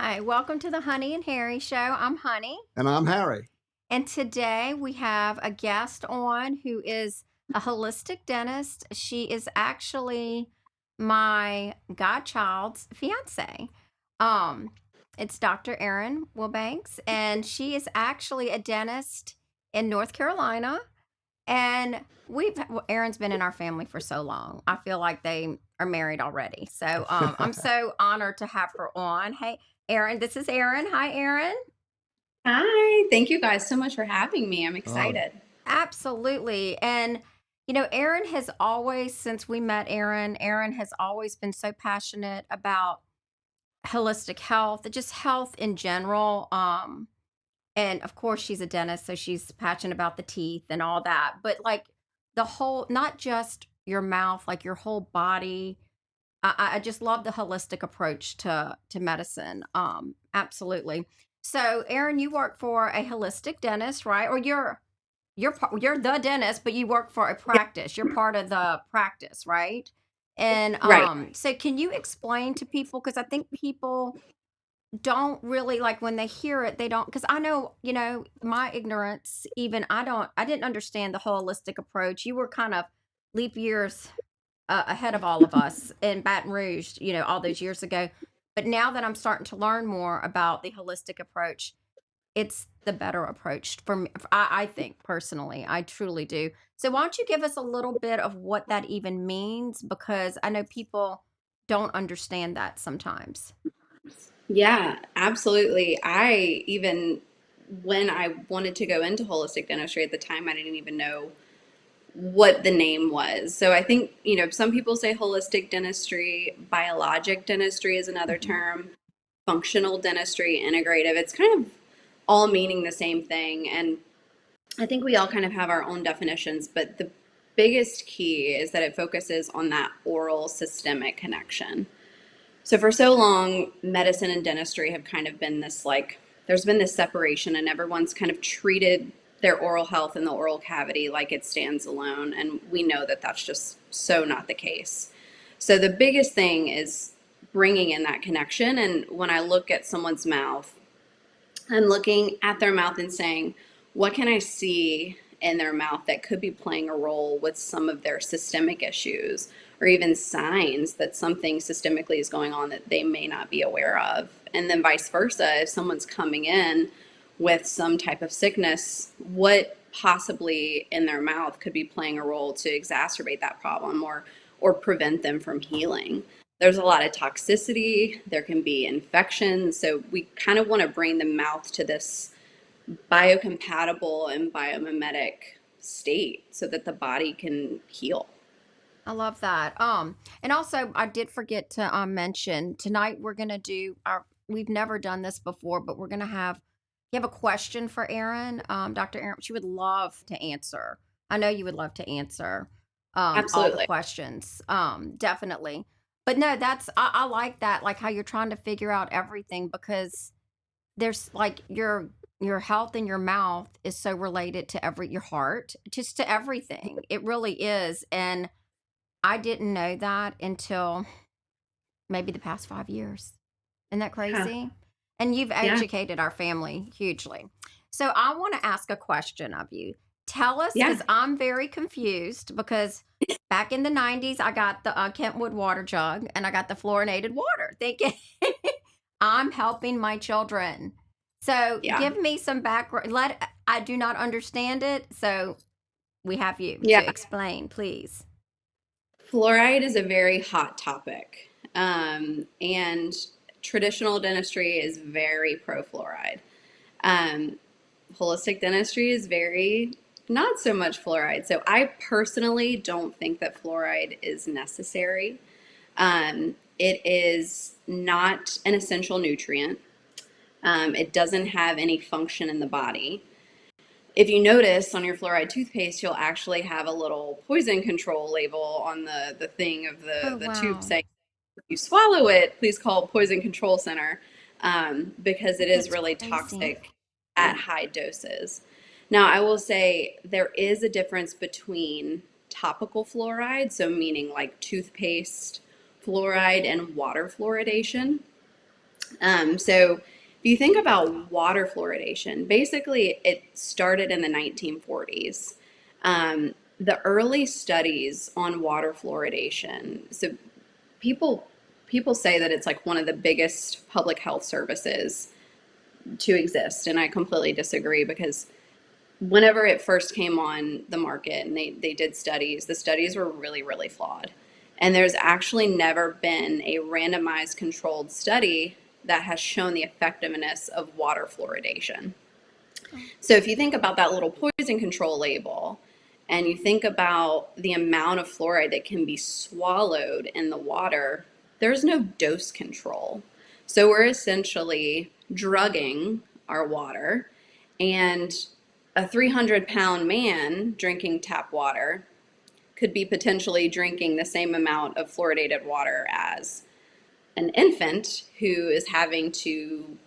Hi, welcome to the Honey and Harry Show. I'm Honey, And I'm Harry. and today we have a guest on who is a holistic dentist. She is actually my godchild's fiance. Um, it's Dr. Erin Wilbanks, and she is actually a dentist in North Carolina. And Erin's been in our family for so long. I feel like they are married already. So I'm so honored to have her on. Hey, Erin, this is Erin. Hi, Erin. Hi, thank you guys so much for having me. I'm Oh, excited. Absolutely. And, Erin has always, since we met Erin has always been so passionate about holistic health, just health in general. And of course, she's a dentist, so she's passionate about the teeth and all that. But like the whole, not just your mouth, like your whole body. I just love the holistic approach to medicine. Absolutely. So, Erin, you work for a holistic dentist, right? Or you're the dentist, but you work for a practice. You're part of the practice, right? And Right. so can you explain to people, because I think people don't really like when they hear it, they don't, because I know, my ignorance, even I didn't understand the holistic approach. You were kind of leap years ahead of all of us in Baton Rouge, all those years ago. But now that I'm starting to learn more about the holistic approach, it's the better approach for me. I think personally, I truly do. So why don't you give us a little bit of what that even means? Because I know people don't understand that sometimes. Yeah, absolutely. When I wanted to go into holistic dentistry at the time, I didn't even know what the name was. So I think, some people say holistic dentistry, biologic dentistry is another Hmm. term, functional dentistry, integrative. It's kind of all meaning the same thing. And I think we all kind of have our own definitions, but the biggest key is that it focuses on that oral systemic connection. So for so long, medicine and dentistry have kind of been this like, there's been this separation, and everyone's kind of treated their oral health in the oral cavity like it stands alone. And we know that that's just so not the case. So the biggest thing is bringing in that connection. And when I look at someone's mouth, I'm looking at their mouth and saying, what can I see in their mouth that could be playing a role with some of their systemic issues, or even signs that something systemically is going on that they may not be aware of? And then vice versa, if someone's coming in with some type of sickness, what possibly in their mouth could be playing a role to exacerbate that problem or prevent them from healing? There's a lot of toxicity, there can be infections. So we kind of want to bring the mouth to this biocompatible and biomimetic state so that the body can heal. I love that. And also I did forget to mention tonight we're gonna do our we've never done this before, but we're gonna have you have a question for Erin, Dr. Erin. She would love to answer. I know you would love to answer all the Absolutely. questions. Definitely. But no, I like that, like how you're trying to figure out everything because there's like your health in your mouth is so related to your heart, just to everything. It really is. And I didn't know that until maybe the past 5 years. Isn't that Yeah. crazy? And you've Yeah. educated our family hugely. So I want to ask a question of you. Tell us, Yeah. because I'm very confused, because back in the 90s, I got the Kentwood water jug and I got the fluorinated water, thinking I'm helping my children. So Yeah. give me some background. I do not understand it. So we have you Yeah. to explain, please. Fluoride is a very hot topic. And traditional dentistry is very pro fluoride. Um, Holistic dentistry is very not so much fluoride. So I personally don't think that fluoride is necessary. It is not an essential nutrient. It doesn't have any function in the body. If you notice on your fluoride toothpaste, you'll actually have a little poison control label on the thing of Oh, the tube wow. saying, if you swallow it, please call Poison Control Center, because it is That's really crazy. toxic at high doses. Now, I will say there is a difference between topical fluoride, so meaning like toothpaste fluoride, and water fluoridation. So if you think about water fluoridation, basically it started in the 1940s. The early studies on water fluoridation, so people people say that it's like one of the biggest public health services to exist, and I completely disagree because whenever it first came on the market and they did studies, the studies were really, really flawed. And there's actually never been a randomized controlled study that has shown the effectiveness of water fluoridation. So if you think about that little poison control label and you think about the amount of fluoride that can be swallowed in the water, there's no dose control. So we're essentially drugging our water, and a 300-pound man drinking tap water could be potentially drinking the same amount of fluoridated water as an infant who is having to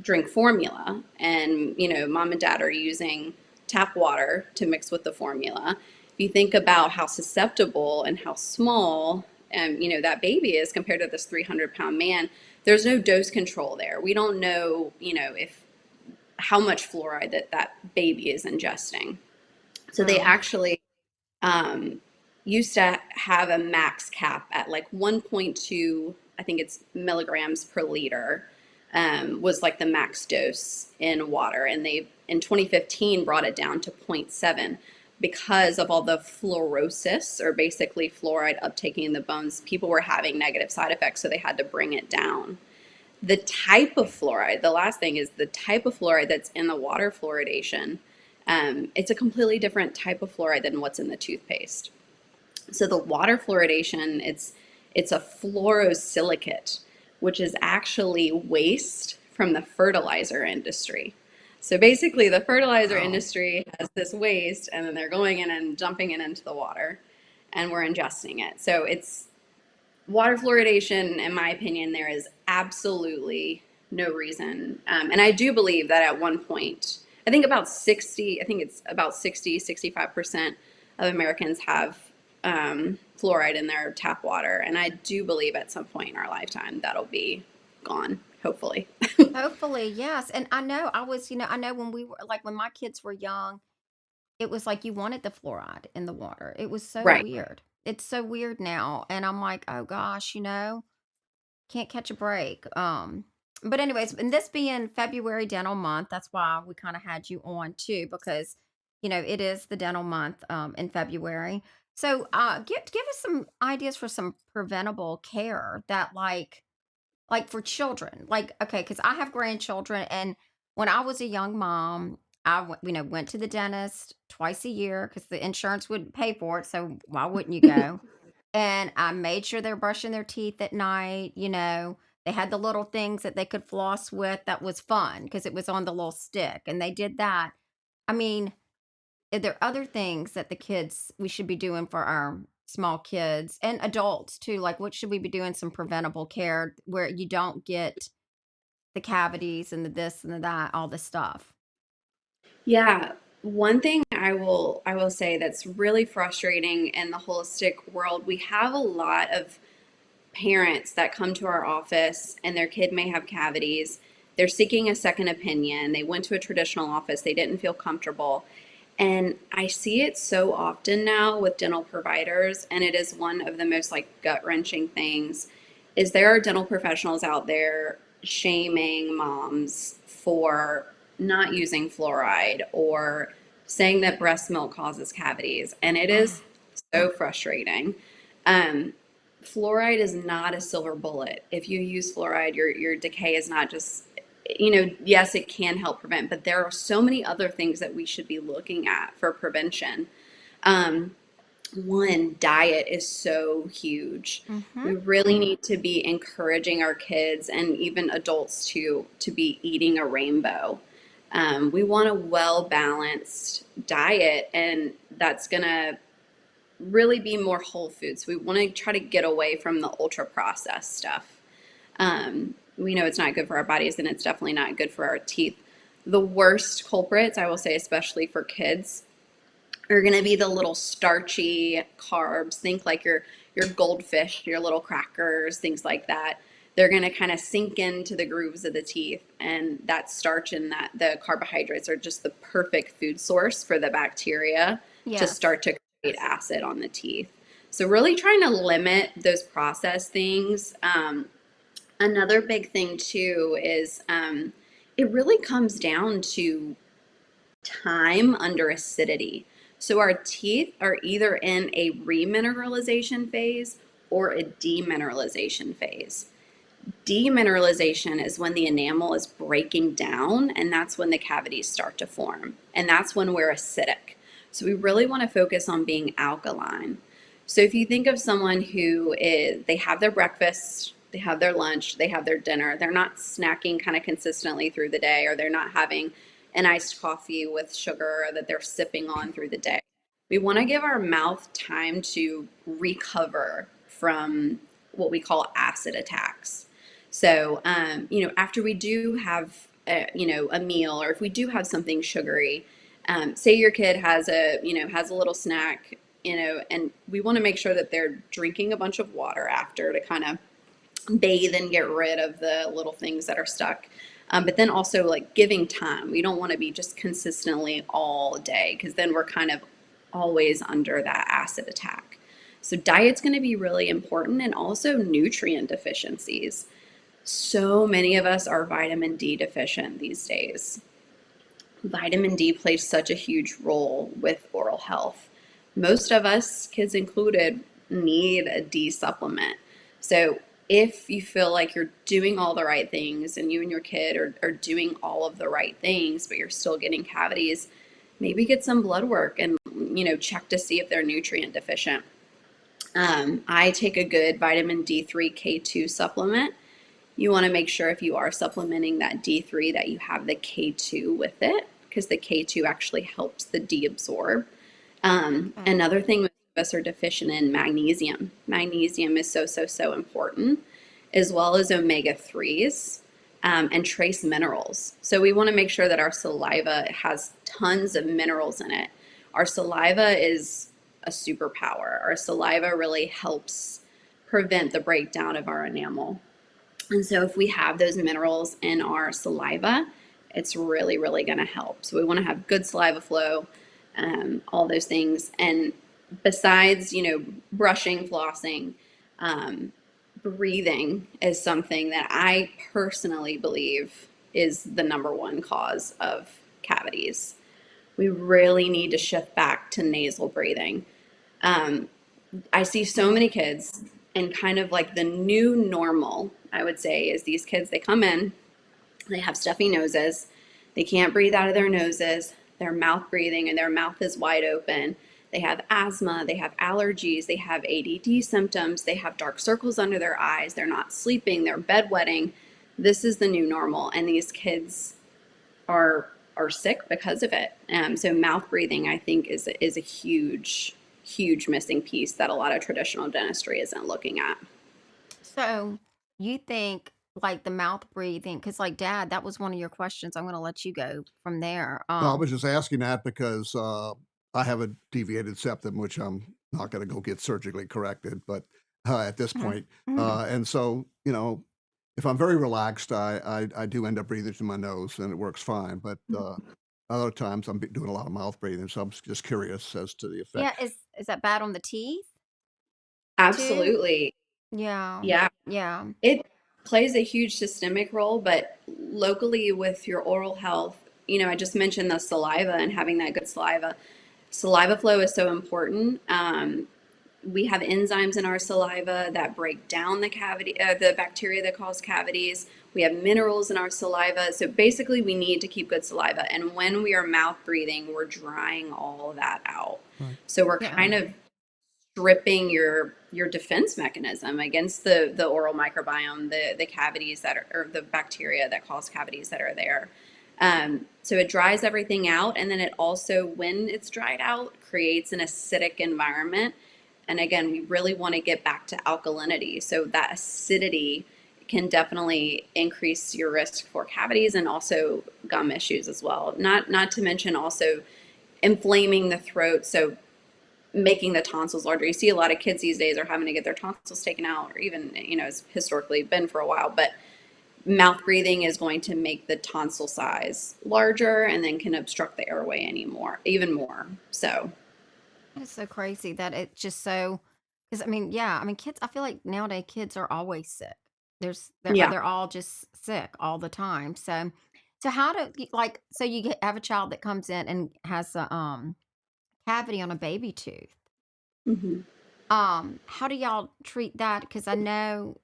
drink formula, and mom and dad are using tap water to mix with the formula. If you think about how susceptible and how small that baby is compared to this 300-pound man, there's no dose control there. We don't know if how much fluoride that baby is ingesting. So they Wow. actually um, used to have a max cap at like 1.2, I think it's milligrams per liter, was like the max dose in water. And they, in 2015, brought it down to zero point 0.7 because of all the fluorosis, or basically fluoride uptaking in the bones. People were having negative side effects, so they had to bring it down. The type of fluoride, the last thing is the type of fluoride that's in the water fluoridation. It's a completely different type of fluoride than what's in the toothpaste. So the water fluoridation, it's a fluorosilicate, which is actually waste from the fertilizer industry. So basically, the fertilizer Wow. industry has this waste, and then they're going in and dumping it into the water, and we're ingesting it. So it's water fluoridation, in my opinion, there is absolutely no reason. And I do believe that at one point, I think it's about 65% of Americans have fluoride in their tap water. And I do believe at some point in our lifetime that'll be gone, hopefully. Hopefully, yes. And I know I know when we were like when my kids were young, it was like you wanted the fluoride in the water. It was so Right. weird. It's so weird now. And I'm like, oh gosh, can't catch a break. But anyways, and this being February dental month, that's why we kind of had you on too, because it is the dental month in February. So give us some ideas for some preventable care that like for children. Like, okay, because I have grandchildren, and when I was a young mom, went to the dentist twice a year because the insurance would pay for it. So why wouldn't you go? And I made sure they're brushing their teeth at night. They had the little things that they could floss with that was fun because it was on the little stick, and they did that. I mean, are there other things that we should be doing for our small kids and adults too? Like, what should we be doing? Some preventable care where you don't get the cavities and the this and the that, all the stuff. Yeah, one thing I will say that's really frustrating in the holistic world, we have a lot of parents that come to our office and their kid may have cavities. They're seeking a second opinion. They went to a traditional office, they didn't feel comfortable. And I see it so often now with dental providers, and it is one of the most like gut-wrenching things is there are dental professionals out there shaming moms for not using fluoride or saying that breast milk causes cavities, and it is so frustrating. Um, Fluoride is not a silver bullet. If you use fluoride, your decay is not just, yes, it can help prevent, but there are so many other things that we should be looking at for prevention. Um, One, diet is so huge. Mm-hmm. We really need to be encouraging our kids and even adults to be eating a rainbow. We want a well balanced diet, and that's gonna really be more whole foods. We want to try to get away from the ultra processed stuff. We know it's not good for our bodies, and it's definitely not good for our teeth. The worst culprits, I will say, especially for kids, are going to be the little starchy carbs. Think like your goldfish, your little crackers, things like that. they're going to kind of sink into the grooves of the teeth, and that starch and that the carbohydrates are just the perfect food source for the bacteria to Yes. start to create acid on the teeth. So really trying to limit those processed things. Another big thing too is it really comes down to time under acidity. So our teeth are either in a remineralization phase or a demineralization phase. Demineralization is when the enamel is breaking down, and that's when the cavities start to form. And that's when we're acidic. So we really want to focus on being alkaline. So if you think of someone who is, they have their breakfast, they have their lunch, they have their dinner, they're not snacking kind of consistently through the day, or they're not having an iced coffee with sugar that they're sipping on through the day. We want to give our mouth time to recover from what we call acid attacks. So, after we do have, a meal, or if we do have something sugary, say your kid has has a little snack, and we want to make sure that they're drinking a bunch of water after to kind of bathe and get rid of the little things that are stuck. But then also like giving time. We don't want to be just consistently all day, because then we're kind of always under that acid attack. So diet's going to be really important, and also nutrient deficiencies. So many of us are vitamin D deficient these days. Vitamin D plays such a huge role with oral health. Most of us, kids included, need a D supplement. So if you feel like you're doing all the right things and you and your kid are doing all of the right things, but you're still getting cavities, maybe get some blood work and check to see if they're nutrient deficient. I take a good vitamin D3 K2 supplement. You want to make sure, if you are supplementing that D3, that you have the K2 with it, because the K2 actually helps the D absorb. Okay. Another thing most of us are deficient in magnesium. Magnesium is so, so, so important, as well as omega 3s and trace minerals. So we want to make sure that our saliva has tons of minerals in it. Our saliva is a superpower. Our saliva really helps prevent the breakdown of our enamel. And so if we have those minerals in our saliva, it's really, really going to help. So we want to have good saliva flow, all those things. And besides, brushing, flossing, breathing is something that I personally believe is the number one cause of cavities. We really need to shift back to nasal breathing. Um, I see so many kids, and kind of like the new normal, I would say, is these kids, they come in, they have stuffy noses, they can't breathe out of their noses, they're mouth breathing and their mouth is wide open. They have asthma, they have allergies, they have ADD symptoms, they have dark circles under their eyes, they're not sleeping, they're bedwetting. This is the new normal, and these kids are sick because of it. So mouth breathing, I think, is a huge missing piece that a lot of traditional dentistry isn't looking at. So you think like the mouth breathing, because like dad, that was one of your questions. I'm going to let you go from there. No, I was just asking that because I have a deviated septum, which I'm not going to go get surgically corrected, but at this Mhm, point, mhm. and so if I'm very relaxed, I do end up breathing through my nose, and it works fine. But other times, doing a lot of mouth breathing, so I'm just curious as to the Yeah, effect. is that bad on the teeth too? Absolutely. Yeah. Yeah. Yeah. It plays a huge systemic role, but locally with your oral health, I just mentioned the saliva and having that good saliva. Saliva flow is so important. We have enzymes in our saliva that break down the bacteria that cause cavities. We have minerals in our saliva. So basically, we need to keep good saliva. And when we are mouth breathing, we're drying all that out. Right. So we're Yeah. kind of stripping your defense mechanism against the oral microbiome, the cavities that are, or the bacteria that cause cavities that are there. So it dries everything out, and then it also, when it's dried out, creates an acidic environment. And again, we really want to get back to alkalinity. So that acidity can definitely increase your risk for cavities and also gum issues as well. Not to mention also inflaming the throat. So making the tonsils larger. You see a lot of kids these days are having to get their tonsils taken out, or even, it's historically been for a while, but mouth breathing is going to make the tonsil size larger and then can obstruct the airway even more. So, It's so crazy that it's just so, because I mean, yeah, I mean, kids, I feel like nowadays kids are always sick. yeah. They're all just sick all the time. So how do like, so have a child that comes in and has a cavity on a baby tooth. Hmm. How do y'all treat that? Because I know,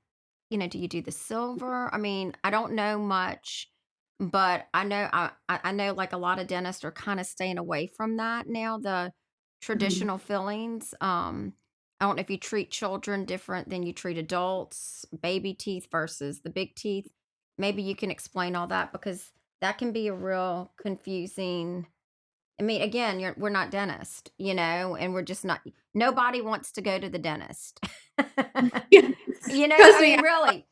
do you do the silver? I mean, I don't know much, but I know like a lot of dentists are kind of staying away from that now, the Hmm. traditional fillings. I don't know if you treat children different than you treat adults, baby teeth versus the big teeth. Maybe you can explain all that because that can be a real confusing. I mean, again, we're not dentists, and we're just not. Nobody wants to go to the dentist. Trust I me. mean, really.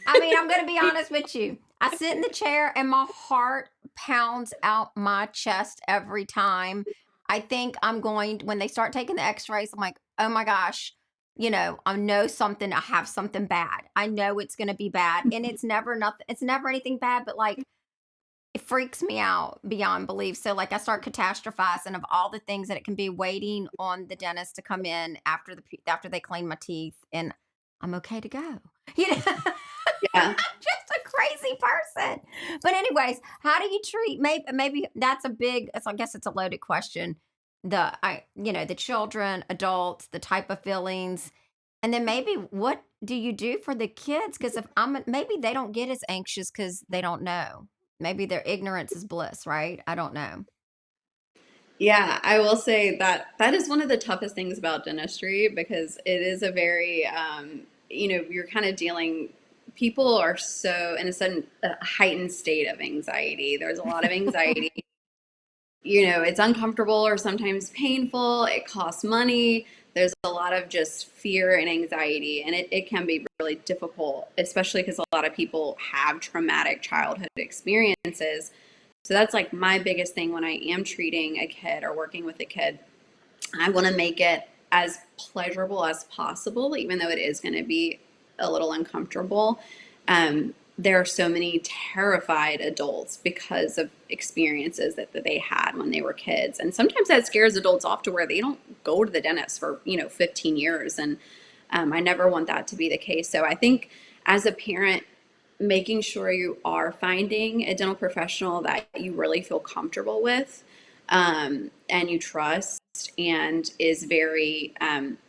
I mean, I'm going to be honest with you. I sit in the chair and my heart pounds out my chest every time. I think I'm going, when they start taking the x rays, I'm like, oh my gosh, I know something, I have something bad. I know it's going to be bad. And it's never nothing, it's never anything bad, but like, it freaks me out beyond belief. So like I start catastrophizing of all the things that it can be waiting on the dentist to come in after they clean my teeth and I'm okay to go. You know, Yeah. I'm just a crazy person. But anyways, how do you treat maybe that's a big I guess it's a loaded question. The children, adults, the type of feelings. And then maybe what do you do for the kids? Because if maybe they don't get as anxious because they don't know. Maybe their ignorance is bliss, right? I don't know. Yeah, I will say that that is one of the toughest things about dentistry because it is a very, you're kind of dealing, people are so in a sudden heightened state of anxiety. There's a lot of anxiety. It's uncomfortable or sometimes painful. It costs money. There's a lot of just fear and anxiety, and it can be really difficult, especially because a lot of people have traumatic childhood experiences. So that's like my biggest thing when I am treating a kid or working with a kid. I want to make it as pleasurable as possible, even though it is going to be a little uncomfortable. There are so many terrified adults because of experiences that they had when they were kids. And sometimes that scares adults off to where they don't go to the dentist for, 15 years. And I never want that to be the case. So I think as a parent, making sure you are finding a dental professional that you really feel comfortable with, and you trust and is very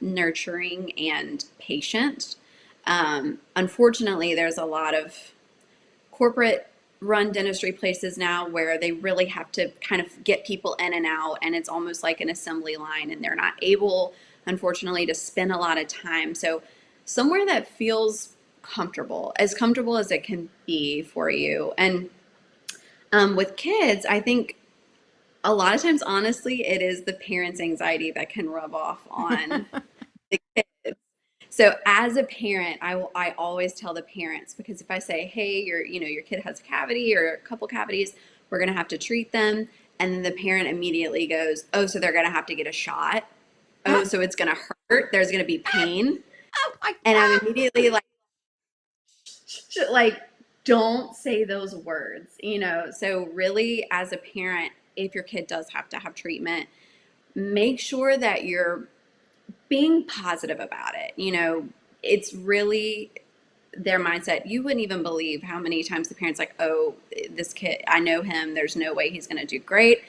nurturing and patient. Unfortunately, there's a lot of corporate run dentistry places now where they really have to kind of get people in and out, and it's almost like an assembly line, and they're not able, unfortunately, to spend a lot of time. So somewhere that feels comfortable as it can be for you. And with kids, I think a lot of times, honestly, it is the parents' anxiety that can rub off on the kids. So as a parent, I always tell the parents, because if I say, hey, your kid has a cavity or a couple cavities, we're gonna have to treat them, and then the parent immediately goes, oh, so they're gonna have to get a shot. Oh, so it's gonna hurt. There's gonna be pain, Oh my and I'm god. immediately like, don't say those words. So really, as a parent, if your kid does have to have treatment, make sure that you're being positive about it. It's really their mindset. You wouldn't even believe how many times the parents like, oh, this kid, I know him, there's no way he's going to do great.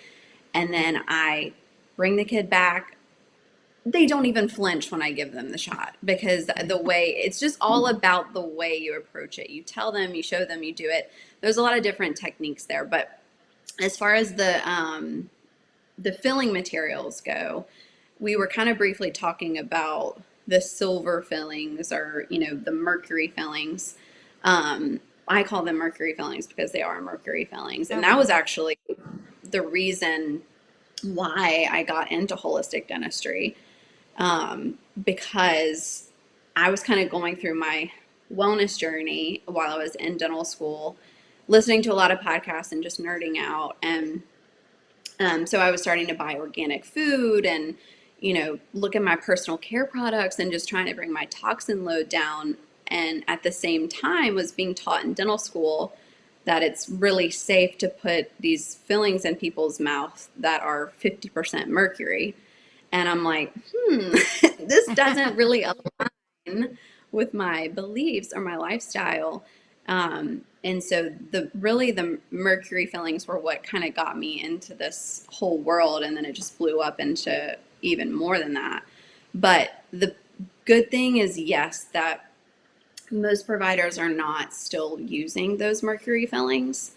And then I bring the kid back. They don't even flinch when I give them the shot, because the way, it's just all about the way you approach it. You tell them, you show them, you do it. There's a lot of different techniques there, but as far as the filling materials go, we were kind of briefly talking about the silver fillings, or the mercury fillings. I call them mercury fillings because they are mercury fillings, and that Okay. was actually the reason why I got into holistic dentistry, because I was kind of going through my wellness journey while I was in dental school, listening to a lot of podcasts and just nerding out. And so I was starting to buy organic food and, look at my personal care products and just trying to bring my toxin load down. And at the same time was being taught in dental school that it's really safe to put these fillings in people's mouth that are 50% mercury. And I'm like, this doesn't really align with my beliefs or my lifestyle. And so the mercury fillings were what kind of got me into this whole world, and then it just blew up into even more than that. But the good thing is, yes, that most providers are not still using those mercury fillings,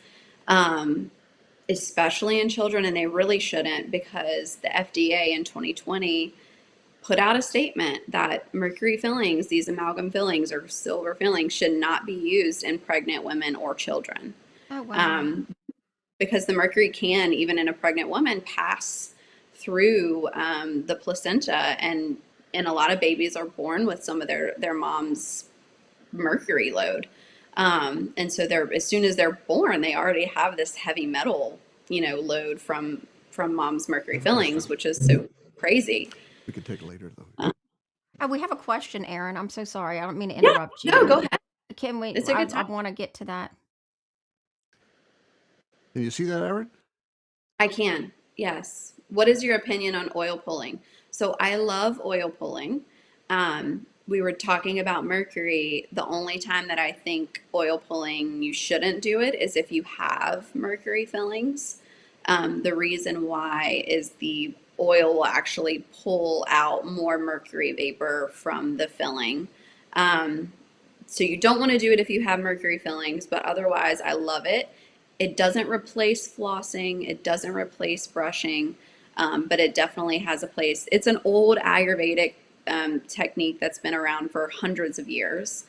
especially in children, and they really shouldn't, because the FDA in 2020 put out a statement that mercury fillings, these amalgam fillings or silver fillings, should not be used in pregnant women or children. Oh, wow. Um, because the mercury can, even in a pregnant woman, pass through the placenta, and a lot of babies are born with some of their mom's mercury load. And so as soon as they're born, they already have this heavy metal, load from mom's mercury Have a question. fillings, which is so crazy. We could take it later, though. Oh, we have a question, Erin. I'm so sorry. I don't mean to Yeah, interrupt no, you. go ahead. Can we? It's a good I time. want to get to that. Can you see that, Erin? I can, yes. What is your opinion on oil pulling? So I love oil pulling. We were talking about mercury. The only time that I think oil pulling, you shouldn't do it is if you have mercury fillings. The reason why is the oil will actually pull out more mercury vapor from the filling. Um, so you don't want to do it if you have mercury fillings, but otherwise I love it. It doesn't replace flossing, it doesn't replace brushing, but it definitely has a place. It's an old Ayurvedic technique that's been around for hundreds of years.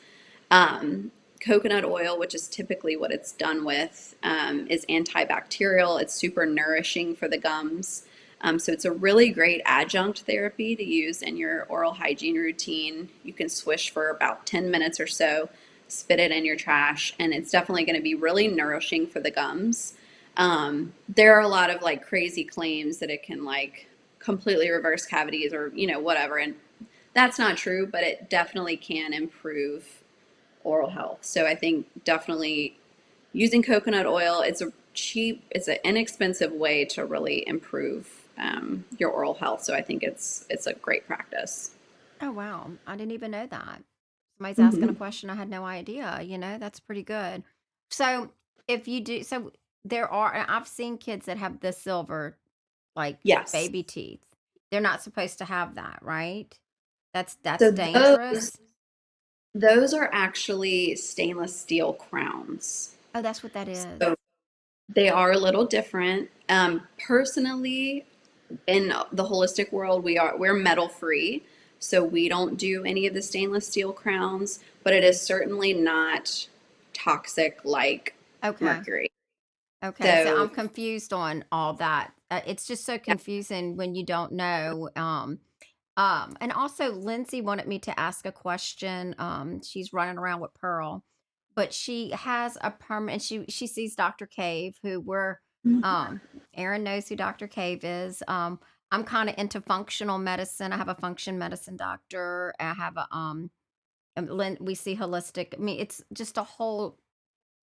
Coconut oil, which is typically what it's done with, is antibacterial. It's super nourishing for the gums. So it's a really great adjunct therapy to use in your oral hygiene routine. You can swish for about 10 minutes or so, spit it in your trash, and it's definitely going to be really nourishing for the gums. There are a lot of like crazy claims that it can like completely reverse cavities or, whatever. And that's not true, but it definitely can improve oral health. So I think definitely using coconut oil, it's an inexpensive way to really improve your oral health. So I think it's a great practice. Oh, wow. I didn't even know that. Somebody's asking a Hmm. question. I had no idea. That's pretty good. So if you do, so there are, and I've seen kids that have the silver, like Yes. baby teeth. They're not supposed to have that, right? That's So those dangerous. those are actually stainless steel crowns. Oh, that's what that So is. they are a little different. Personally, in the holistic world, we're metal free, so we don't do any of the stainless steel crowns, but it is certainly not toxic like Okay. mercury. Okay. So So I'm confused on all that. It's just so yeah. confusing when you don't know. And also Lindsay wanted me to ask a question. She's running around with Pearl, but she has a permanent. She sees Dr. Cave, who we're um, Erin knows who Dr. Cave is. I'm kind of into functional medicine. I have a function medicine doctor. I have we see holistic. I mean, it's just a whole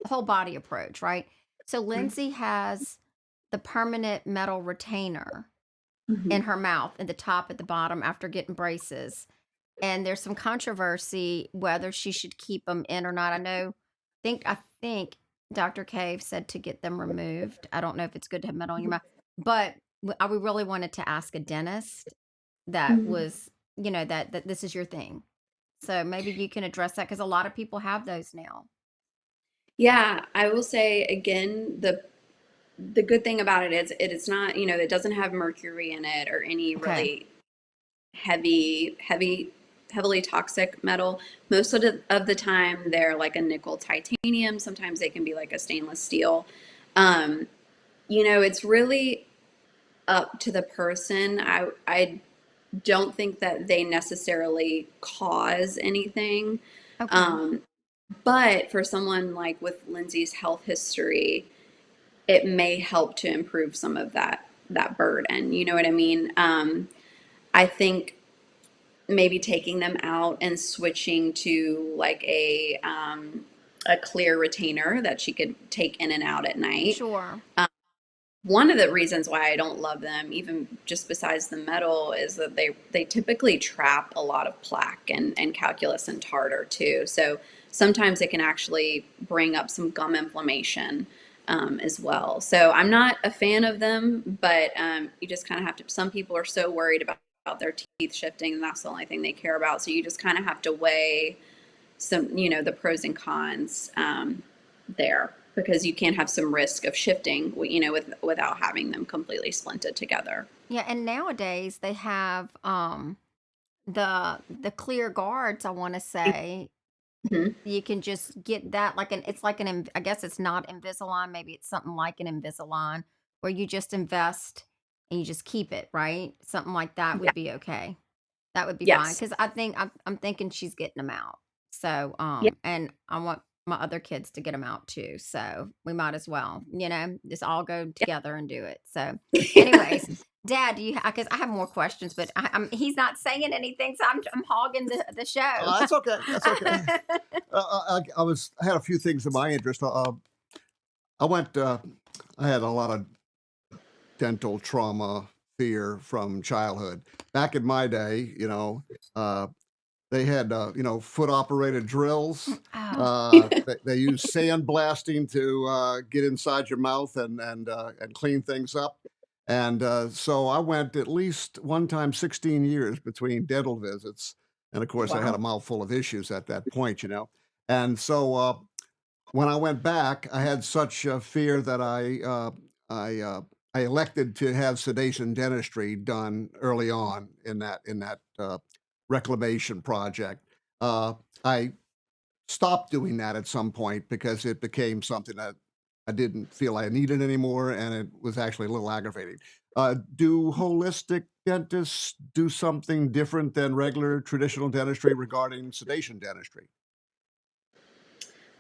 body approach, right? So Lindsay has the permanent metal retainer in Mhm. her mouth, in the top, at the bottom, after getting braces. And there's some controversy whether she should keep them in or not. I think Dr. Cave said to get them removed. I don't know if it's good to have metal in your mouth, but we really wanted to ask a dentist that Mhm. was, that this is your thing. So maybe you can address that, because a lot of people have those now. Yeah, I will say again, the good thing about it is it's not, it doesn't have mercury in it or any Okay. really heavily toxic metal. Most of the time they're like a nickel titanium. Sometimes they can be like a stainless steel. Um, it's really up to the person. I don't think that they necessarily cause anything. Okay. Um, but for someone like with Lindsay's health history, it may help to improve some of that burden. You know what I mean? I think maybe taking them out and switching to like a clear retainer that she could take in and out at night. Sure. One of the reasons why I don't love them, even just besides the metal, is that they typically trap a lot of plaque and calculus and tartar too. So sometimes it can actually bring up some gum inflammation as well. So I'm not a fan of them, but you just kind of have to. Some people are so worried about their teeth shifting, and that's the only thing they care about. So you just kind of have to weigh some, the pros and cons there, because you can have some risk of shifting, without having them completely splinted together. Yeah, and nowadays they have the clear guards, I want to say. Mhm. You can just get that like it's like I guess it's not Invisalign, maybe it's something like an Invisalign where you just invest and you just keep it, right? Something like that Yeah. would be okay. That would be fine Yes. because I think I'm thinking she's getting them out. So, Yeah. and I want my other kids to get them out too. So we might as well, just all go together and do it. So, Yeah. anyways, Dad, do you? Because I have more questions, but he's not saying anything, so I'm hogging the show. That's okay. That's okay. I had a few things in my interest. I went. I had a lot of dental trauma fear from childhood. Back in my day, uh, they had foot operated drills. Oh, They used sandblasting to get inside your mouth and clean things up. And so I went at least one time 16 years between dental visits. And of course, I had a Wow. mouthful of issues at that point. And so when I went back, I had such a fear that I I elected to have sedation dentistry done early on in that reclamation project. I stopped doing that at some point because it became something that I didn't feel I needed anymore, and it was actually a little aggravating. Do holistic dentists do something different than regular traditional dentistry regarding sedation dentistry?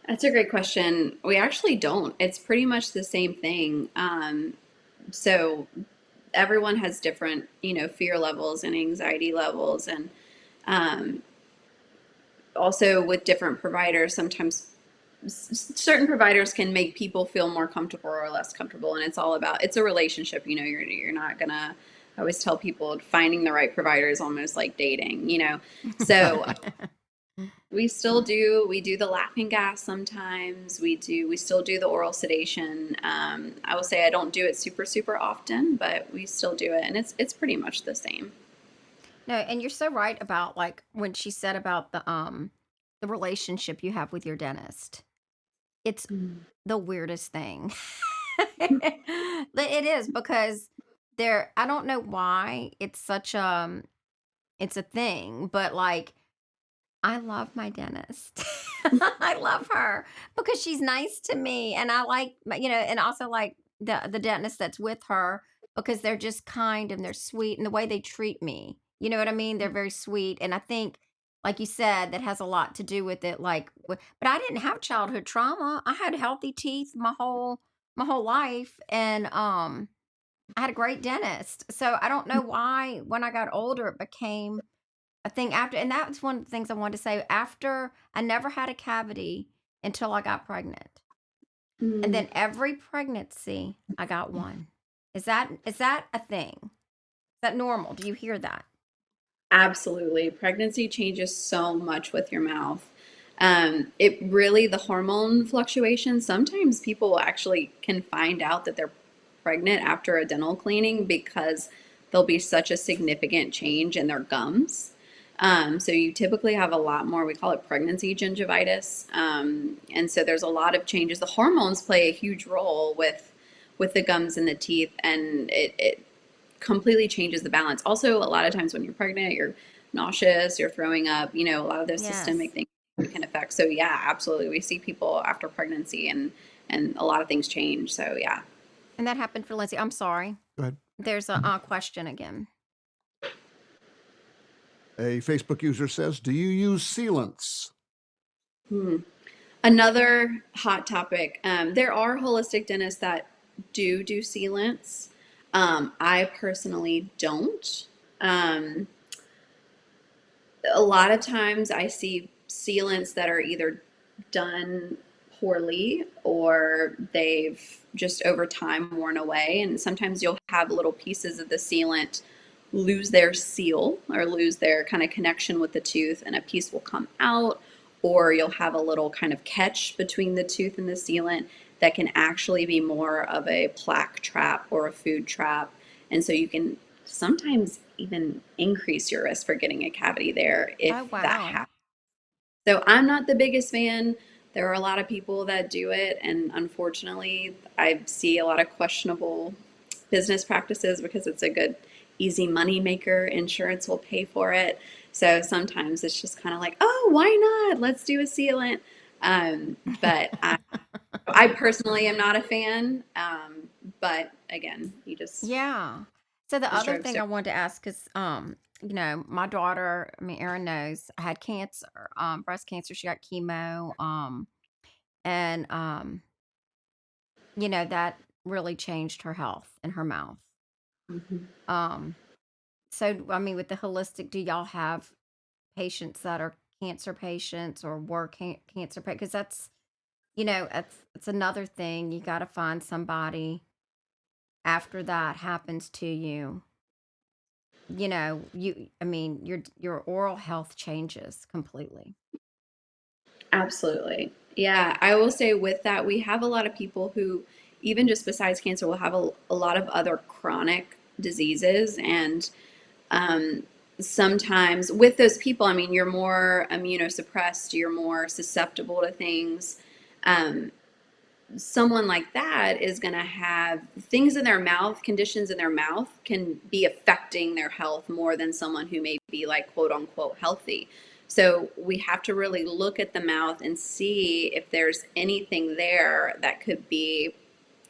That's a great question. We actually don't. It's pretty much the same thing. So everyone has different, fear levels and anxiety levels, and um, also with different providers, sometimes certain providers can make people feel more comfortable or less comfortable, and it's a relationship. You're not gonna. I always tell people finding the right provider is almost like dating. So we do the laughing gas sometimes. We still do the oral sedation. I will say I don't do it super super often, but we still do it, and it's pretty much the same. no, and you're so right about like when she said about the relationship you have with your dentist. It's Mm. the weirdest thing. It is because I don't know why it's such it's a thing, but like I love my dentist. I love her because she's nice to me and I like and also like the dentist that's with her because they're just kind and they're sweet and the way they treat me. You know what I mean? They're very sweet and I think like you said that has a lot to do with it but I didn't have childhood trauma. I had healthy teeth my whole life and I had a great dentist. So I don't know why when I got older it became a thing after, and that's one of the things I wanted to say. After I never had a cavity until I got pregnant, and Mm. then every pregnancy I got one. Is that a thing? Is that normal? Do you hear that? Absolutely. Pregnancy changes so much with your mouth. It really, the hormone fluctuations, sometimes people actually can find out that they're pregnant after a dental cleaning because there'll be such a significant change in their gums. So you typically have a lot more, we call it pregnancy gingivitis. And so there's a lot of changes. The hormones play a huge role with the gums and the teeth, and it completely changes the balance. Also, a lot of times when you're pregnant, you're nauseous, you're throwing up, a lot of those Yes, systemic things can affect. So yeah, absolutely. We see people after pregnancy and a lot of things change. So yeah. and that happened for Lindsay. I'm sorry. Go ahead. There's a question again. A Facebook user says, "Do you use sealants?" Hmm. Another hot topic. There are holistic dentists that do sealants. I personally don't. Um, a lot of times I see sealants that are either done poorly or they've just over time worn away. And sometimes you'll have little pieces of the sealant lose their seal or lose their kind of connection with the tooth, and a piece will come out, or you'll have a little kind of catch between the tooth and the sealant that can actually be more of a plaque trap or a food trap. And so you can sometimes even increase your risk for getting a cavity there Oh, if that wow. happens. So I'm not the biggest fan. There are a lot of people that do it, and unfortunately, I see a lot of questionable business practices because it's a good, easy money maker. Insurance will pay for it. So sometimes it's just kind of like, oh, why not? Let's do a sealant. But I personally am not a fan. But again, you just Yeah. So the just other drove thing I wanted to ask is, my daughter, I mean, Erin knows, had cancer, breast cancer. She got chemo, and that really changed her health in her mouth. Mhm. Um, so I mean, with the holistic, do y'all have patients that are cancer patients or were cancer patients? Because it's another thing. You got to find somebody after that happens to you. I mean, your oral health changes completely. Absolutely. Yeah, I will say with that, we have a lot of people who, even just besides cancer, will have a lot of other chronic diseases. And um, sometimes with those people, I mean, you're more immunosuppressed, you're more susceptible to things. Um, Someone like that is going to have things in their mouth, conditions in their mouth can be affecting their health more than someone who may be like quote unquote healthy. So we have to really look at the mouth and see if there's anything there that could be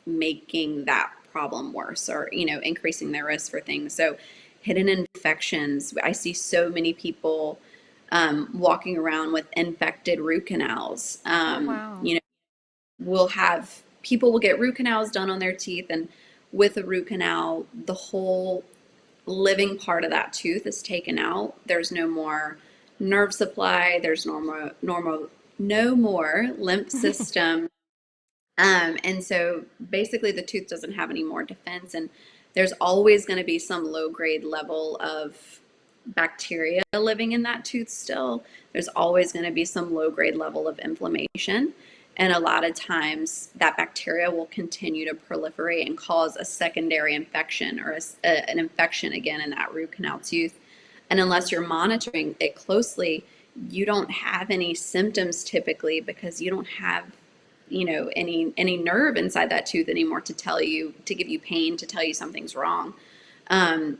making that problem worse, or increasing their risk for things. So hidden infections, I see so many people walking around with infected root canals. Oh, wow. We'll have people will get root canals done on their teeth, and with a root canal the whole living part of that tooth is taken out. There's no more nerve supply, there's no more lymph system. And so basically the tooth doesn't have any more defense, and there's always going to be some low grade level of bacteria living in that tooth still. There's always going to be some low grade level of inflammation. And a lot of times that bacteria will continue to proliferate and cause a secondary infection, or an infection again in that root canal tooth. And unless you're monitoring it closely, you don't have any symptoms typically, because you don't have any nerve inside that tooth anymore to tell you, to give you pain, to tell you something's wrong.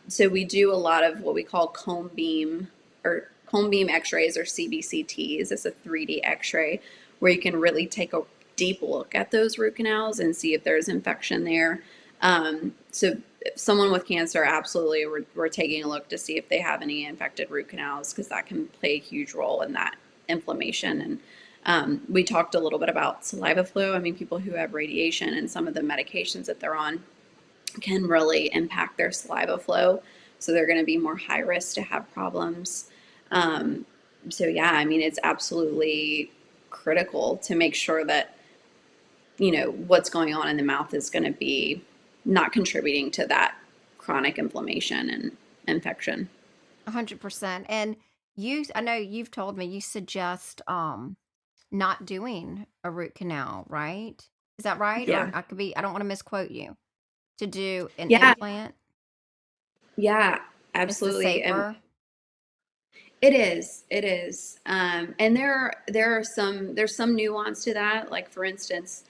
So we do a lot of what we call cone beam x-rays, or CBCTs. It's a 3D x-ray where you can really take a deep look at those root canals and see if there's infection there. So someone with cancer, absolutely, we're taking a look to see if they have any infected root canals, because that can play a huge role in that inflammation. And we talked a little bit about saliva flow. I mean, people who have radiation and some of the medications that they're on can really impact their saliva flow. So they're going to be more high risk to have problems. Um, so, yeah, I mean, it's absolutely critical to make sure that, what's going on in the mouth is going to be not contributing to that chronic inflammation and infection. 100%. And I know you've told me you suggest not doing a root canal, right? Is that right? Or Yeah. I don't want to misquote you. To do an Yeah. implant Yeah. is the Absolutely. safer. It is. It is. And there's some nuance to that. Like for instance,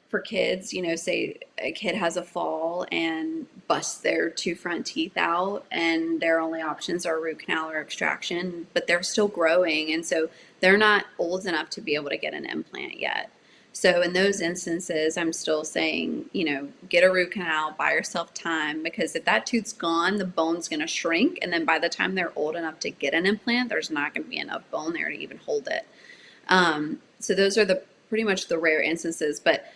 for kids, say a kid has a fall and busts their two front teeth out, and their only options are root canal or extraction, but they're still growing, and so they're not old enough to be able to get an implant yet. So in those instances, I'm still saying, get a root canal, buy yourself time, because if that tooth's gone, the bone's going to shrink, and then by the time they're old enough to get an implant, there's not going to be enough bone there to even hold it. So those are the pretty much the rare instances, but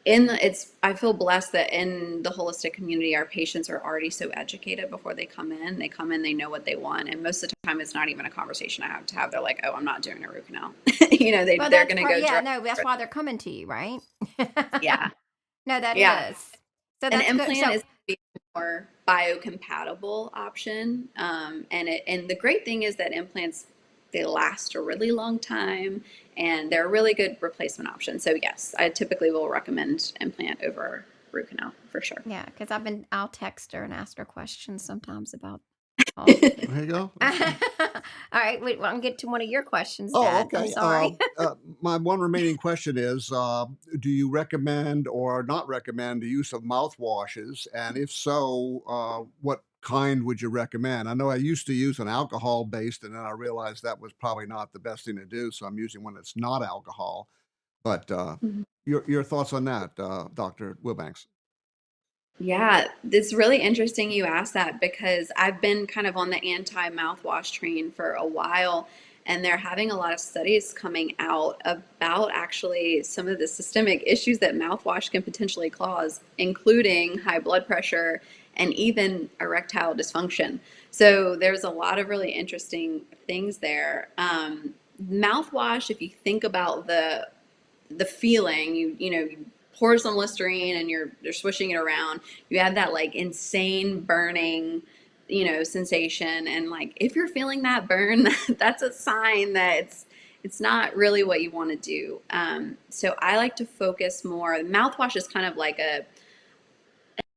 I feel blessed that in the holistic community, our patients are already so educated before they come in. They come in, they know what they want, and most of the time, it's not even a conversation I have to have. They're like, "Oh, I'm not doing a root canal." Well, They're that's gonna part. go Yeah, direct. no, that's why they're coming to you, right? Yeah, No, that yeah. is. So An that's good. implant So is a more biocompatible option, and the great thing is that implants, they last a really long time, and they're a really good replacement option. So yes, I typically will recommend implant over root canal for sure. yeah, because I'll text her and ask her questions sometimes about all. There you go. All Okay. right, wait, well, I'm get to one of your questions, Oh, Dad. I'm okay. sorry. My one remaining question is, do you recommend or not recommend the use of mouthwashes? And if so, what kind would you recommend? I know I used to use an alcohol based, and then I realized that was probably not the best thing to do. So I'm using one that's not alcohol. But your thoughts on that, Dr. Wilbanks? Yeah, it's really interesting you asked that because I've been kind of on the anti-mouthwash train for a while, and they're having a lot of studies coming out about actually some of the systemic issues that mouthwash can potentially cause, including high blood pressure and even erectile dysfunction. So there's a lot of really interesting things there. Mouthwash, if you think about the feeling, you pour some Listerine and you're swishing it around. You have that like insane burning, sensation. And like if you're feeling that burn, that's a sign that it's not really what you want to do. So I like to focus more. Mouthwash is kind of like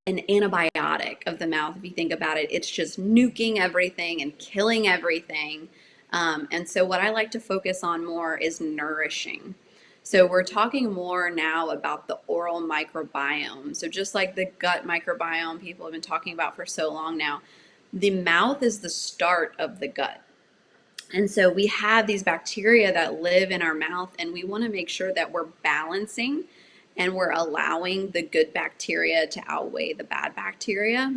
an antibiotic of the mouth. If you think about it, it's just nuking everything and killing everything. And so what I like to focus on more is nourishing. So we're talking more now about the oral microbiome. So just like the gut microbiome people have been talking about for so long now, the mouth is the start of the gut. And so we have these bacteria that live in our mouth, and we want to make sure that we're balancing and we're allowing the good bacteria to outweigh the bad bacteria.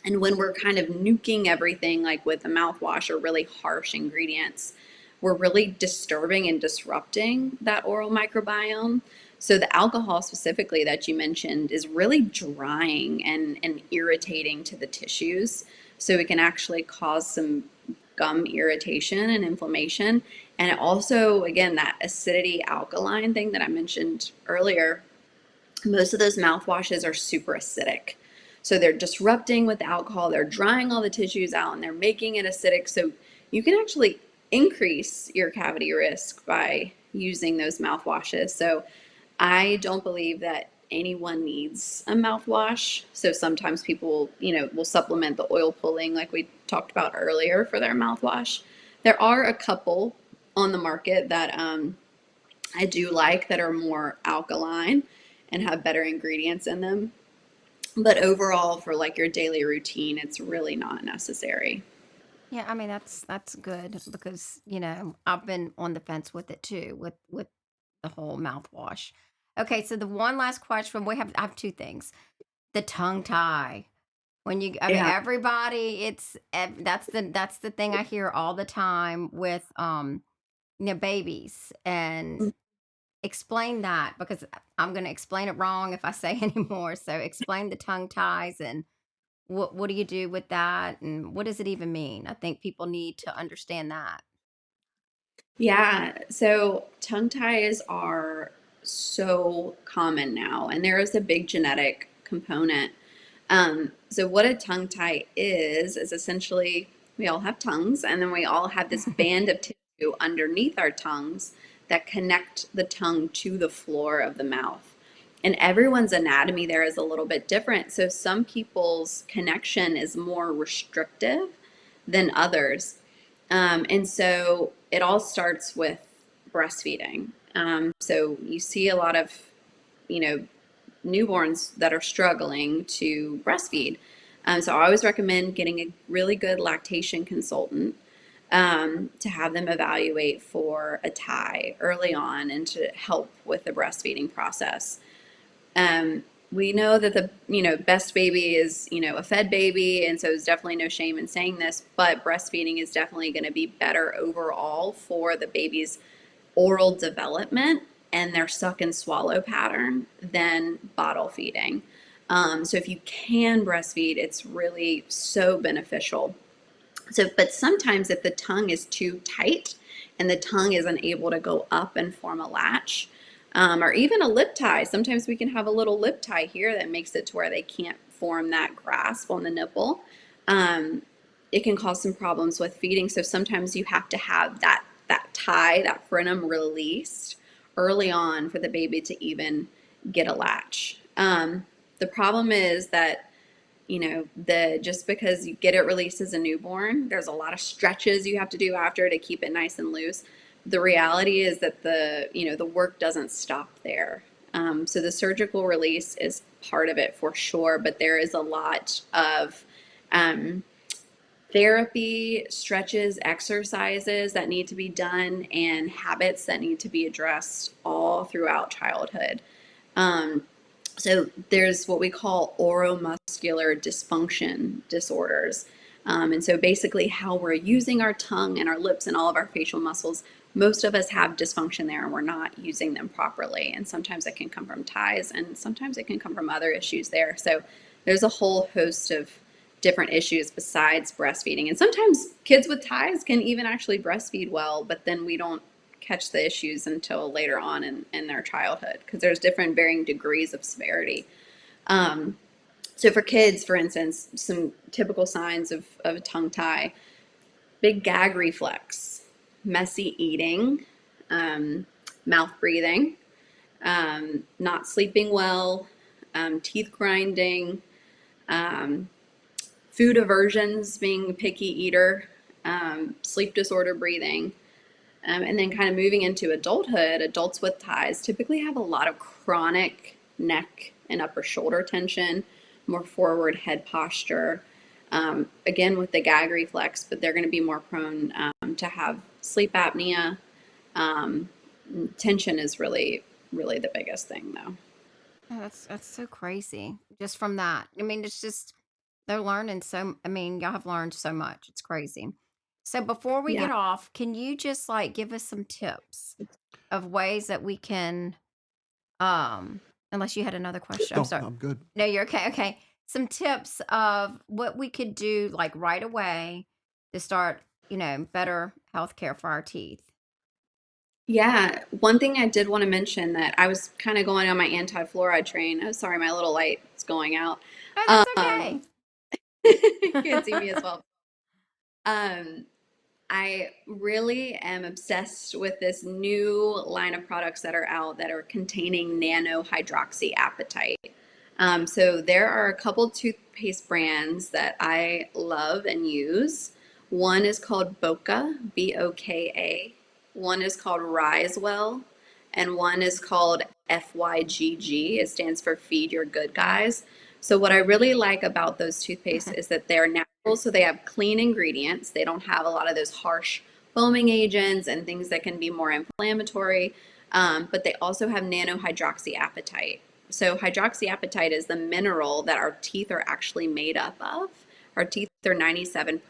And when we're kind of nuking everything, like with the mouthwash or really harsh ingredients, we're really disturbing and disrupting that oral microbiome. So the alcohol specifically that you mentioned is really drying and irritating to the tissues. So it can actually cause some gum irritation and inflammation. And it also, again, that acidity alkaline thing that I mentioned earlier, most of those mouthwashes are super acidic. So they're disrupting with the alcohol, they're drying all the tissues out, and they're making it acidic. So you can actually increase your cavity risk by using those mouthwashes. So I don't believe that anyone needs a mouthwash. So sometimes people, will supplement the oil pulling like we talked about earlier for their mouthwash. There are a couple on the market that I do like that are more alkaline and have better ingredients in them. But overall, for like your daily routine, it's really not necessary. Yeah, I mean that's good because I've been on the fence with it too with the whole mouthwash. Okay, so the one last question I have two things. The tongue tie. I mean Yeah. everybody that's the thing I hear all the time with babies and explain that because I'm going to explain it wrong if I say anymore. So explain the tongue ties and what do you do with that and what does it even mean? I think people need to understand that. Yeah. So tongue ties are so common now, and there is a big genetic component. So what a tongue tie is essentially we all have tongues, and then we all have this band of tissue underneath our tongues that connect the tongue to the floor of the mouth. And everyone's anatomy there is a little bit different. So some people's connection is more restrictive than others. And so it all starts with breastfeeding. So you see a lot of, you know, newborns that are struggling to breastfeed. So I always recommend getting a really good lactation consultant to have them evaluate for a tie early on and to help with the breastfeeding process. Um, we know that the best baby is a fed baby, and so there's definitely no shame in saying this, but breastfeeding is definitely going to be better overall for the baby's oral development. and their suck and swallow pattern than bottle feeding. So if you can breastfeed, it's really so beneficial. So, but sometimes if the tongue is too tight and the tongue is unable to go up and form a latch, or even a lip tie, sometimes we can have a little lip tie here that makes it to where they can't form that grasp on the nipple. Um, it can cause some problems with feeding. So sometimes you have to have that tie, that frenum released early on for the baby to even get a latch. The problem is that just because you get it released as a newborn, there's a lot of stretches you have to do after to keep it nice and loose. The reality is that the work doesn't stop there. So the surgical release is part of it for sure, but there is a lot of therapy, stretches, exercises that need to be done, and habits that need to be addressed all throughout childhood. So there's what we call oromuscular dysfunction disorders. And so basically how we're using our tongue and our lips and all of our facial muscles, most of us have dysfunction there and we're not using them properly. And sometimes it can come from ties and sometimes it can come from other issues there. So there's a whole host of different issues besides breastfeeding. And sometimes kids with ties can even actually breastfeed well, but then we don't catch the issues until later on in their childhood because there's different varying degrees of severity. So for kids, for instance, some typical signs of a tongue tie: big gag reflex, messy eating, mouth breathing, not sleeping well, teeth grinding, food aversions, being a picky eater, sleep disorder breathing. And then kind of moving into adulthood, adults with ties typically have a lot of chronic neck and upper shoulder tension, more forward head posture, again with the gag reflex, but they're going to be more prone to have sleep apnea. Tension is really, really the biggest thing though. Oh, that's so crazy. Just from that. I mean, it's just they're learning so I mean, y'all have learned so much. It's crazy. So before we Yeah. get off, can you just like give us some tips of ways that we can unless you had another question. I'm No, sorry. I'm good. No, you're okay. Okay. Some tips of what we could do like right away to start, better healthcare for our teeth. Yeah, one thing I did want to mention that I was kind of going on my anti-fluoride train. Oh, sorry, my little light is going out. Oh, Um, you can't see me as well. Um, I really am obsessed with this new line of products that are out that are containing nano hydroxyapatite. So there are a couple toothpaste brands that I love and use. One is called Boca, Boka. One is called Risewell, and one is called FYGG. It stands for Feed Your Good Guys. So what I really like about those toothpastes is that they're natural, so they have clean ingredients. They don't have a lot of those harsh foaming agents and things that can be more inflammatory, but they also have nano hydroxyapatite. So hydroxyapatite is the mineral that our teeth are actually made up of. Our teeth are 97%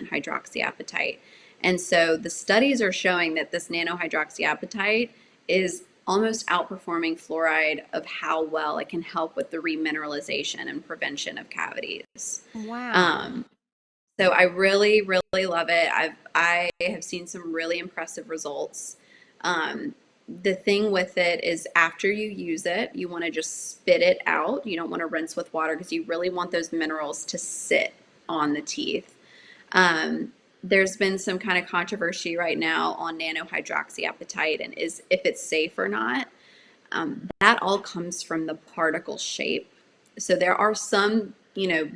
hydroxyapatite. And so the studies are showing that this nanohydroxyapatite is almost outperforming fluoride of how well it can help with the remineralization and prevention of cavities. Wow. Um, so I really, really love it. I have seen some really impressive results. The thing with it is after you use it, you want to just spit it out. You don't want to rinse with water because you really want those minerals to sit on the teeth. Um, there's been some kind of controversy right now on nanohydroxyapatite and is if it's safe or not. That all comes from the particle shape. So there are some,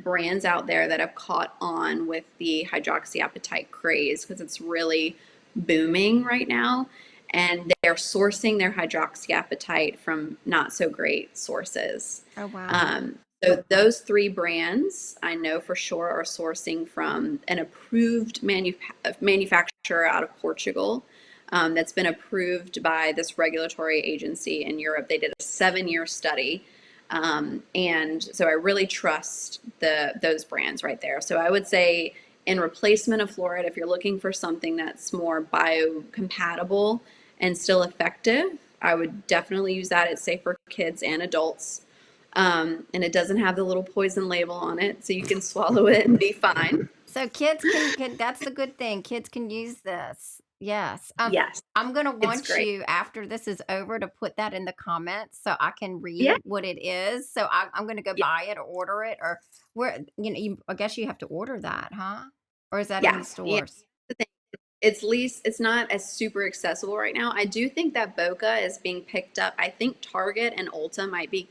brands out there that have caught on with the hydroxyapatite craze because it's really booming right now. And they're sourcing their hydroxyapatite from not so great sources. Oh, wow. So those three brands I know for sure are sourcing from an approved manufacturer out of Portugal that's been approved by this regulatory agency in Europe. They did a 7-year study. And so I really trust those brands right there. So I would say in replacement of fluoride, if you're looking for something that's more biocompatible and still effective, I would definitely use that. It's safe for kids and adults. And it doesn't have the little poison label on it, so you can swallow it and be fine. So kids can that's the good thing. Kids can use this. Yes. Yes, I'm gonna it's want great. you after this is over to put that in the comments so I can Yeah, read what it is. So I'm gonna go yeah, buy it or order it or where I guess you have to order that, huh? Or is that in yeah, the yeah. stores? The thing, it's not as super accessible right now. I do think that Boca is being picked up. I think Target and Ulta might be,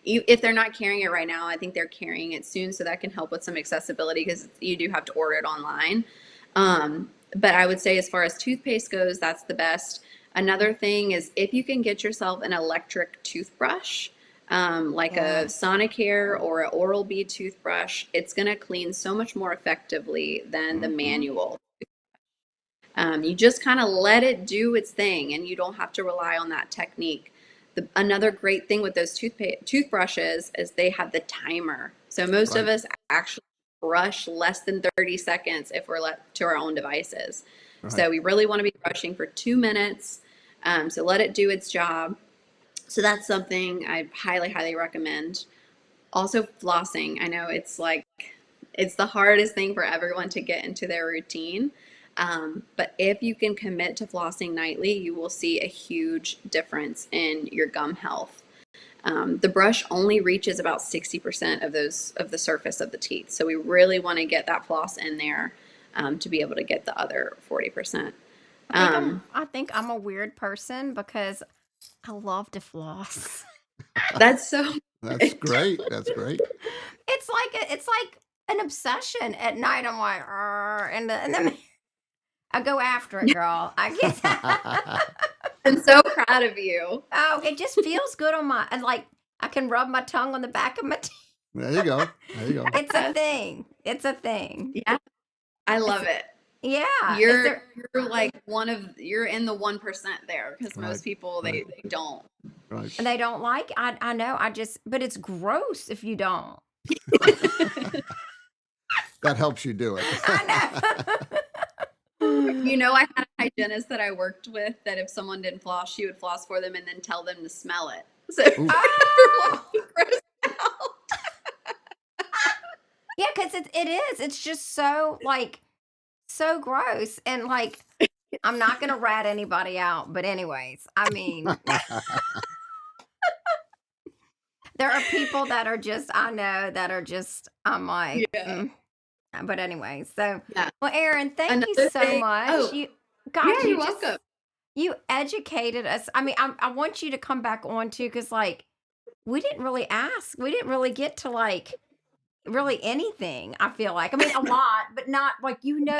if they're not carrying it right now, I think they're carrying it soon, so that can help with some accessibility because you do have to order it online. But I would say as far as toothpaste goes, that's the best. Another thing is if you can get yourself an electric toothbrush, like a Yes. Sonicare or an Oral-B toothbrush, it's going to clean so much more effectively than the Mm-hmm. manual. You just kind of let it do its thing, and you don't have to rely on that technique. Another great thing with those toothbrushes is they have the timer. So most of Right. us actually brush less than 30 seconds if we're left to our own devices. Right. So we really want to be brushing for 2 minutes. So let it do its job. So that's something I highly, highly recommend. Also, flossing. I know it's the hardest thing for everyone to get into their routine. But if you can commit to flossing nightly, you will see a huge difference in your gum health. The brush only reaches about 60% of the surface of the teeth. So we really want to get that floss in there to be able to get the other 40%. Um, I think I'm a weird person because I love to floss. that's so That's good. great. That's great. It's like an obsession at night. I'm like, "Arr," and then I go after it, girl. I get I'm so proud of you. oh, it just feels good on my and like I can rub my tongue on the back of my teeth. There you go. There you go. It's a thing. It's a thing. Yeah, I It's love it. yeah. Is You're there you're like you're in the 1% there because Right. most people Right. they don't. Right. and they don't like I know. I just but it's gross if you don't. That helps you do it. I know. You know, I had a hygienist that I worked with that if someone didn't floss, she would floss for them and then tell them to smell it. So Ooh. everyone Oh, was grossed out. yeah, because it is. It's just so like so gross and like I'm not gonna rat anybody out, but anyways, I mean, there are people that are just I know that are just I'm like, Yeah. but anyway, so Yeah. well, Erin, thank you Another so thing. much. Oh, You yeah, gosh, you're welcome. you educated us. I mean, I want you to come back on too, because like we didn't really ask, we didn't really get to like really anything. I feel like I mean a lot, but not like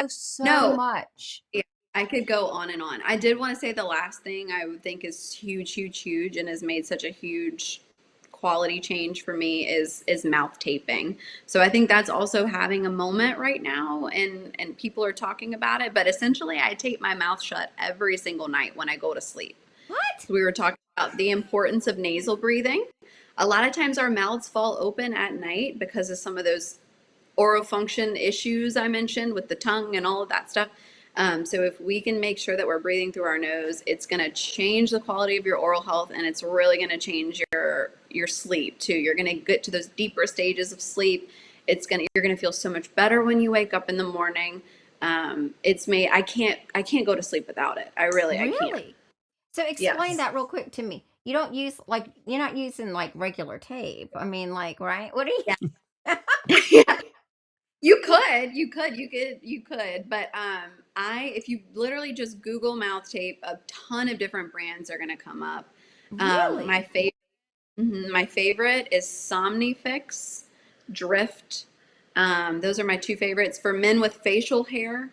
so No, much. yeah, I could go on and on. I did want to say the last thing I would think is huge, huge, huge, and has made such a huge quality change for me is mouth taping. So I think that's also having a moment right now, and people are talking about it. But essentially, I tape my mouth shut every single night when I go to sleep. What? So we were talking about the importance of nasal breathing. A lot of times our mouths fall open at night because of some of those oral function issues I mentioned with the tongue and all of that stuff. So if we can make sure that we're breathing through our nose, it's going to change the quality of your oral health, and it's really going to change your sleep too. You're going to get to those deeper stages of sleep. You're going to feel so much better when you wake up in the morning. It's made I can't go to sleep without it. I can't. Really? So explain Yes. that real quick to me. You don't use like you're not using like regular tape. I mean, like, right? What are Yeah. you? Yeah. You could, but I if you literally just Google mouth tape, a ton of different brands are gonna come up. My Really? favorite, my favorite is Somnifix, Drift. Those are my two favorites. For men with facial hair,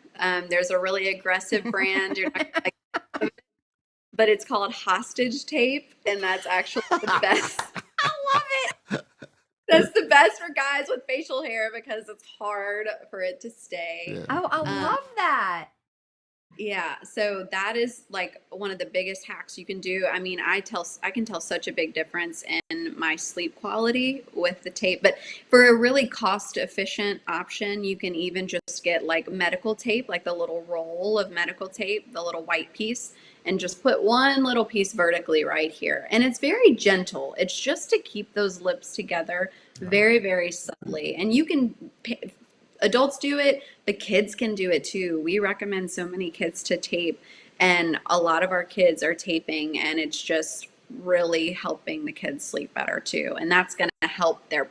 there's a really aggressive brand. You're not gonna like, but it's called Hostage Tape, and that's actually the best. I love it. That's the best for guys with facial hair because it's hard for it to stay. Yeah. Oh, I Um, love that. Yeah, so that is like one of the biggest hacks you can do. I mean, I can tell such a big difference in my sleep quality with the tape. But for a really cost efficient option, you can even just get like medical tape, like the little roll of medical tape, the little white piece, and just put one little piece vertically right here. And it's very gentle. It's just to keep those lips together very, very subtly. And you can, adults do it, but kids can do it too. We recommend so many kids to tape, and a lot of our kids are taping, and it's just really helping the kids sleep better too. And that's going to help their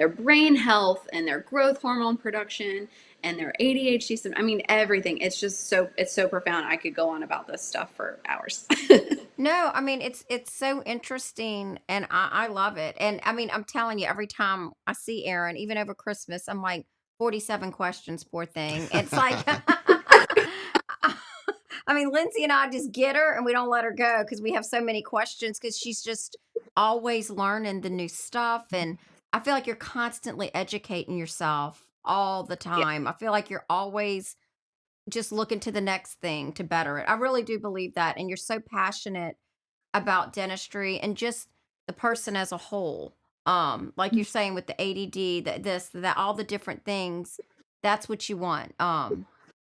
brain health and their growth hormone production and their ADHD system. I mean, everything. It's just it's so profound. I could go on about this stuff for hours. No, I mean it's so interesting, and I love it. And I mean, I'm telling you, every time I see Erin, even over Christmas, I'm like 47 questions, poor thing. It's like I mean, Lindsay and I just get her and we don't let her go because we have so many questions because she's just always learning the new stuff. And I feel like you're constantly educating yourself all the Yeah. time. I feel like you're always just looking to the next thing to better it. I really do believe that. And you're so passionate about dentistry and just the person as a whole. Like you're saying with the ADD, that this, that, all the different things, that's what you want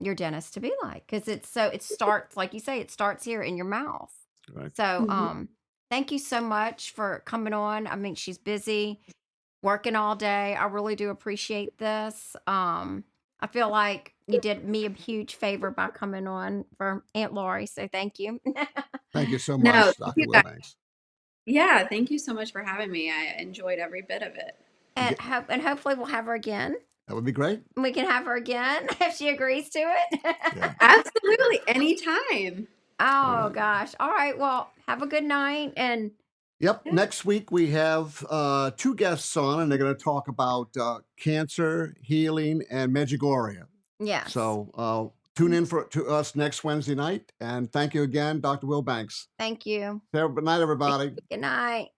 your dentist to be like. Because it starts, like you say, it starts here in your mouth. Right. So Mhm. thank you so much for coming on. I mean, she's busy working all day. I really do appreciate this. I feel like you did me a huge favor by coming on for Aunt Lori. So thank you. Thank you so No, much, thank Dr. you guys. Wilbanks. Yeah, thank you so much for having me. I enjoyed every bit of it. And hopefully we'll have her again. That would be great. We can have her again if she agrees to it. Yeah. Absolutely, anytime. Oh gosh. All right. Well, have a good night. And Yep. Next week we have two guests on, and they're going to talk about cancer, healing, and Medjugorje. yes. So tune in to us next Wednesday night. And thank you again, Dr. Wilbanks. Thank you. Good night, everybody. Good night.